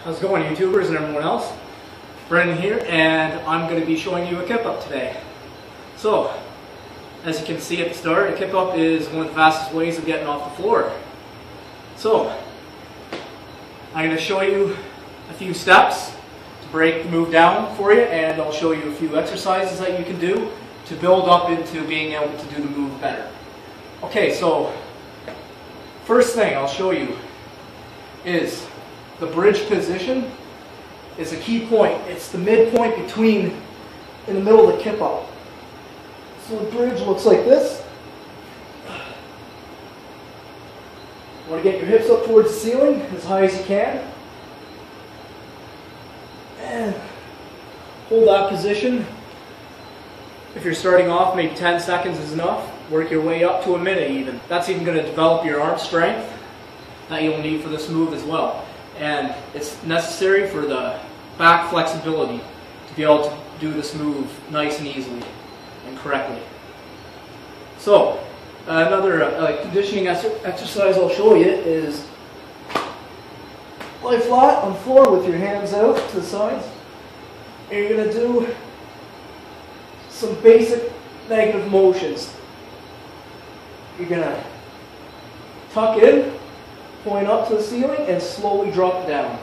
How's it going, YouTubers and everyone else? Brendan here, and I'm going to be showing you a kip-up today. So, as you can see at the start, a kip-up is one of the fastest ways of getting off the floor. So, I'm going to show you a few steps to break the move down for you, and I'll show you a few exercises that you can do to build up into being able to do the move better. Okay, so first thing I'll show you is the bridge position is a key point. It's the midpoint between, in the middle of the kip-up. So the bridge looks like this. You want to get your hips up towards the ceiling as high as you can. And hold that position. If you're starting off, maybe 10 seconds is enough. Work your way up to a minute even. That's even going to develop your arm strength that you'll need for this move as well. And it's necessary for the back flexibility to be able to do this move nice and easily and correctly. So, another conditioning exercise I'll show you is lie flat on the floor with your hands out to the sides. And you're going to do some basic negative motions. You're going to tuck in, point up to the ceiling, and slowly drop down.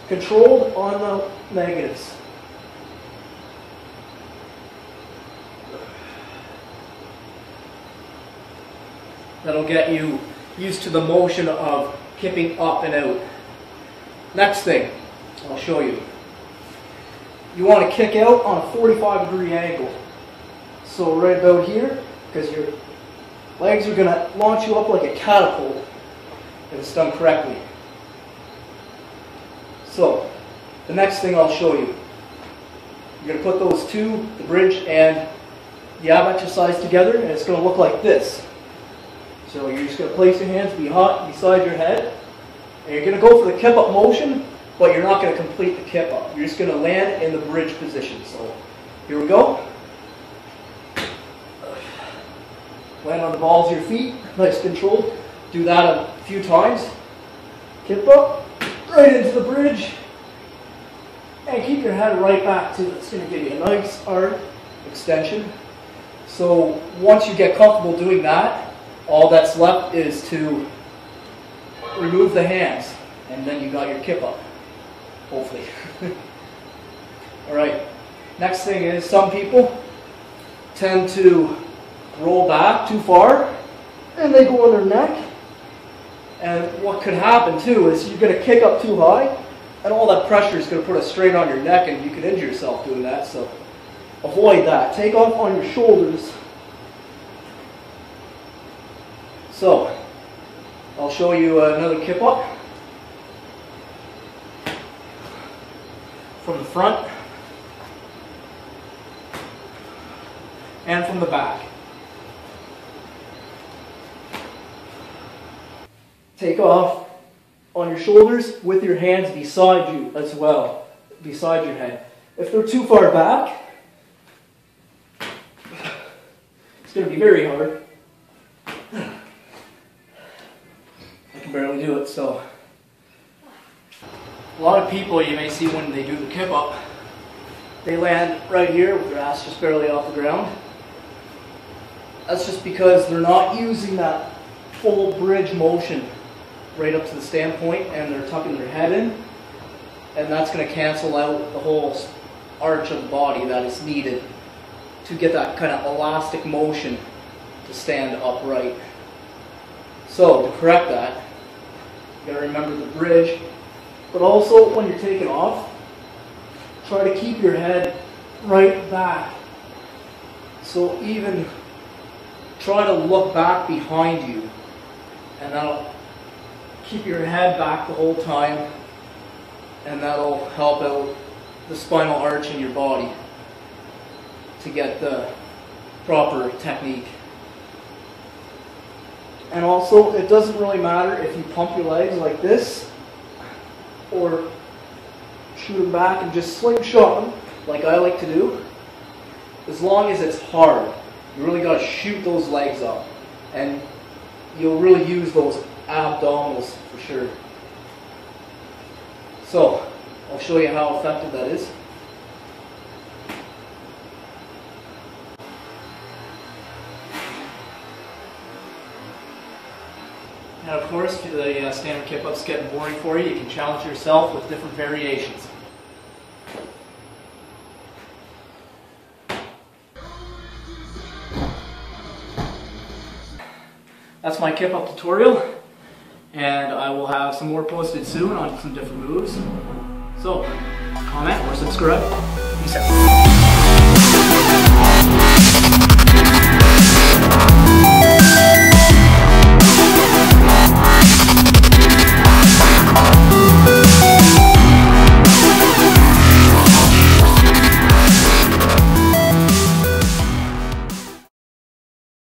Controlled on the negatives. That'll get you used to the motion of kipping up and out. Next thing I'll show you. You want to kick out on a 45-degree angle. So right about here, because your legs are going to launch you up like a catapult if it's done correctly. So, the next thing I'll show you. You're going to put those two, the bridge and the ab exercise together, and it's going to look like this. So you're just going to place your hands beside your head, and you're going to go for the kip-up motion, but you're not going to complete the kip-up. You're just going to land in the bridge position. So, here we go. Land on the balls of your feet, nice control. Do that a few times. Kip up, right into the bridge, and keep your head right back to it. It's going to give you a nice arm extension. So once you get comfortable doing that, all that's left is to remove the hands, and then you got your kip up, hopefully. Alright, next thing is some people tend to roll back too far, and they go on their neck. And what could happen too is you're going to kick up too high, and all that pressure is going to put a strain on your neck, and you could injure yourself doing that. So avoid that. Take off on your shoulders. So I'll show you another kip up from the front and from the back. Take off on your shoulders with your hands beside you as well, beside your head. If they're too far back, it's going to be very hard. I can barely do it, so. A lot of people you may see when they do the kip up, they land right here with their ass just barely off the ground. That's just because they're not using that full bridge motion right up to the standpoint, and they're tucking their head in, and that's going to cancel out the whole arch of the body that is needed to get that kind of elastic motion to stand upright. So to correct that, you got to remember the bridge, but also when you're taking off, try to keep your head right back. So even try to look back behind you, and that'll keep your head back the whole time, and that'll help out the spinal arch in your body to get the proper technique. And also, it doesn't really matter if you pump your legs like this or shoot them back and just slingshot them like I like to do. As long as it's hard, you really got to shoot those legs up, and you'll really use those abdominals for sure. So I'll show you how effective that is. And of course, if the standard kip-up's getting boring for you, you can challenge yourself with different variations. That's my kip-up tutorial, and I will have some more posted soon on some different moves. So, comment or subscribe. Peace out.